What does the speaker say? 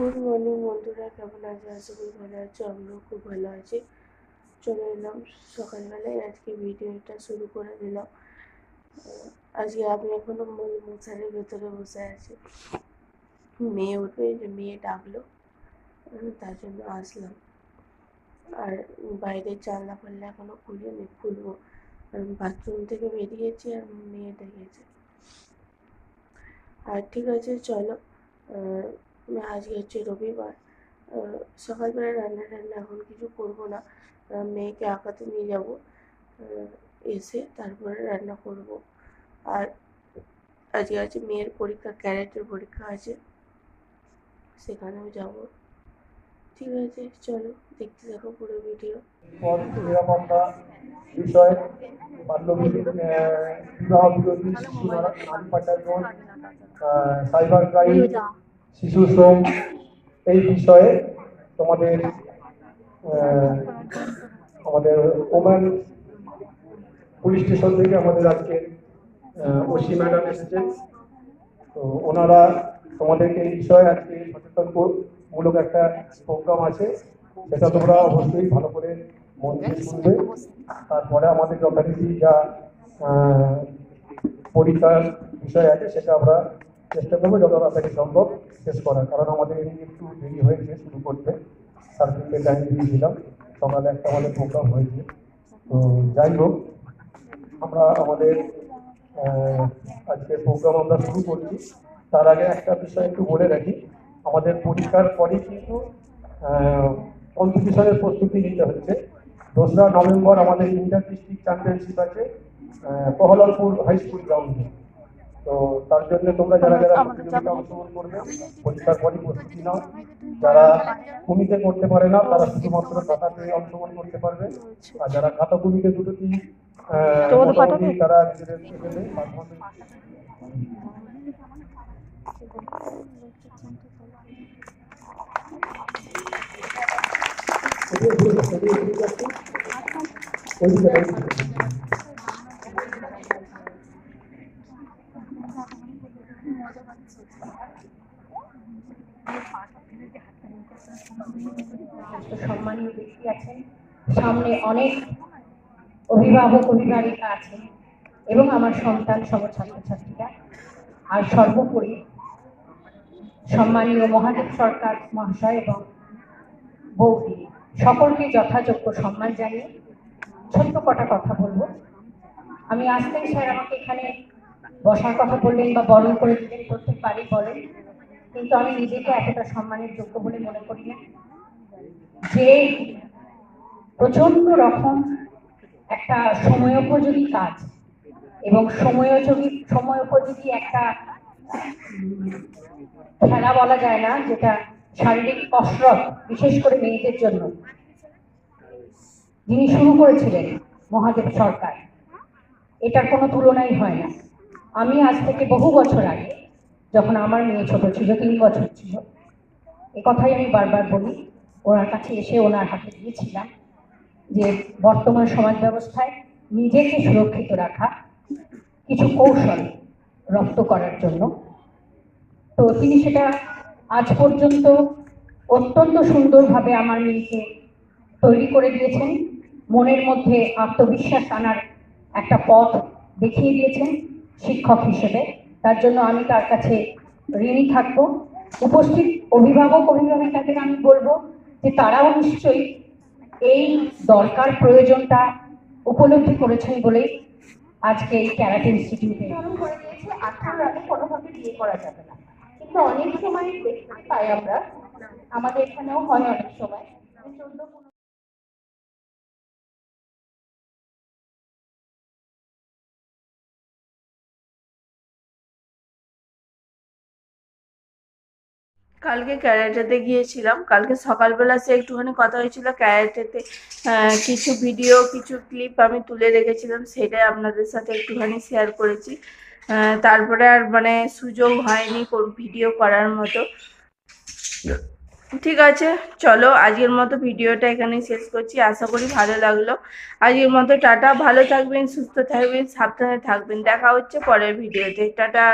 Good morning বন্ধুরা, কেমন আছে? আশা করি ভালো আছো। আমরাও খুব ভালো আছি। চলে এলাম সকালবেলায়, আজকে ভিডিওটা শুরু করে দিলাম। আজকে আমি এখনো মশারির ভেতরে বসে আছি। মেয়ে উঠবে, যে মেয়ে ডাকলো, তার জন্য আসলাম। আর বাইরের জানলা ফাল্লা এখনো খুলিনি, খুলবো। বাথরুম থেকে বেরিয়েছি আর মেয়ে ডেকেছে। আর ঠিক আছে, চলো। আজকে হচ্ছে রবিবার। সকালবেলা রান্না এখন কিছু করবো না। মেয়েকে আঁকাতে নিয়ে যাব, এসে তারপরে রান্না করব। আর আজকে আছে মেয়ের পরীক্ষা, ক্যারেটের পরীক্ষা আছে, সেখানেও যাব। ঠিক আছে, চলো দেখতে থাকো পুরো ভিডিও। নিরাপত্তা বিষয়, বিবাহ বিরোধী শিশু নারী পাচার, সাইবার ক্রাইম, শিশু শ্রম, এই বিষয়ে তোমাদের আমাদের ওম্যান পুলিশ স্টেশন থেকে আমাদের আজকে ওসি ম্যাডাম এসেছেন। তো ওনারা তোমাদেরকে এই বিষয়ে আজকে সচেতনমূলক একটা প্রোগ্রাম আছে, সেটা তোমরা অবশ্যই ভালো করে মন দিয়ে শুনবে। তারপরে আমাদের যথারীতি যা পরীক্ষার বিষয় আছে সেটা আমরা চেষ্টা করবো যত তাড়াতাড়ি সম্ভব শেষ করার, কারণ আমাদের একটু দেরি হয়েছে শুরু করতে। সার্ভিসকে টাইম দিয়েছিলাম, সকালে একটা আমাদের প্রোগ্রাম হয়েছে। তো যাই হোক, আমরা আমাদের আজকে প্রোগ্রাম আমরা শুরু করছি। তার আগে একটা বিষয় একটু বলে রাখি, আমাদের পরীক্ষার পরে কিন্তু কম্পিটিশনের প্রস্তুতি নিতে হচ্ছে। 2রা নভেম্বর আমাদের ইন্টার ডিস্ট্রিক্ট চ্যাম্পিয়নশিপ আছে প্রহলাদপুর হাই স্কুল গ্রাউন্ডে। তো তার জন্য তোমরা যারা যারা প্রতিযোগিতা অংশগ্রহণ করবে, পরীক্ষার পরই প্রস্তুতি নাও। যারা কমিতে করতে পারে না তারা শুধুমাত্র খাতাতে অংশগ্রহণ করতে পারবে, আর যারা খাতা কমিতে দুটোটি মোটামুটি তারা নিজেদের সম্মানীয় ব্যক্তি আছেন, সামনে অনেক অভিভাবক অভিভাবিকা আছেন এবং আমার সন্তান সহ ছাত্রছাত্রীরা, আর সর্বোপরি সম্মানীয় মহাদেব সরকার মহাশয় এবং বৌদি, সকলকে যথাযোগ্য সম্মান জানিয়ে ছোট্ট কটা কথা বলবো। আমি আসতেই স্যার আমাকে এখানে বসার কথা বললেন বা বরণ করে দিলেন, প্রত্যেকবারই বলেন, কিন্তু আমি নিজেকে এতটা সম্মানের যোগ্য বলে মনে করি না। যে প্রচন্ড রকম একটা সময়োপযোগী কাজ এবং সময়োপযোগী একটা খেলা বলা যায় না, যেটা শারীরিক কসরত, বিশেষ করে মেয়েদের জন্য, যিনি শুরু করেছিলেন মহাদেব সরকার, এটার কোনো তুলনাই হয় না। আমি আজ থেকে বহু বছর আগে, যখন আমার মেয়ে ছোট ছিল, 3 বছর ছিল, এ কথাই আমি বারবার বলি, ওনার কাছে এসে ওনার হাতে দিয়েছিলাম যে বর্তমান সমাজ ব্যবস্থায় নিজেকে সুরক্ষিত রাখা কিছু কৌশল রপ্ত করার জন্য। তো তিনি সেটা আজ পর্যন্ত অত্যন্ত সুন্দরভাবে আমার মেয়েকে তৈরি করে দিয়েছেন, মনের মধ্যে আত্মবিশ্বাস আনার একটা পথ দেখিয়ে দিয়েছেন শিক্ষক হিসেবে। তার জন্য আমি তার কাছে ঋণী থাকবো। উপস্থিত অভিভাবক অভিভাবিকাদের আমি বলবো যে তারাও নিশ্চয়ই এই দরকার প্রয়োজনটা উপলব্ধি করেছেন বলেই আজকে এই ক্যারাটে ইনস্টিটিউটে করে দিয়েছে। 18 আগে কোনোভাবে বিয়ে করা যাবে না, কিন্তু অনেক সময় দেখতে পাই আমরা, আমাদের এখানেও হয় অনেক সময়, 14 কালকে ক্যারাটেতে গিয়েছিলাম, কালকে সকালবেলা সে একটুখানি কথা হয়েছিল ক্যারাটেতে। কিছু ভিডিও, কিছু ক্লিপ আমি তুলে রেখেছিলাম, সেটাই আপনাদের সাথে একটুখানি শেয়ার করেছি। তারপরে আর মানে সুযোগ হয়নি ভিডিও করার মতো। ঠিক আছে, চলো আজকের মতো ভিডিওটা এখানেই শেষ করছি। আশা করি ভালো লাগলো। আজকের মতো টাটা, ভালো থাকবেন, সুস্থ থাকবেন, সাবধানে থাকবেন। দেখা হচ্ছে পরের ভিডিওতে। টাটা।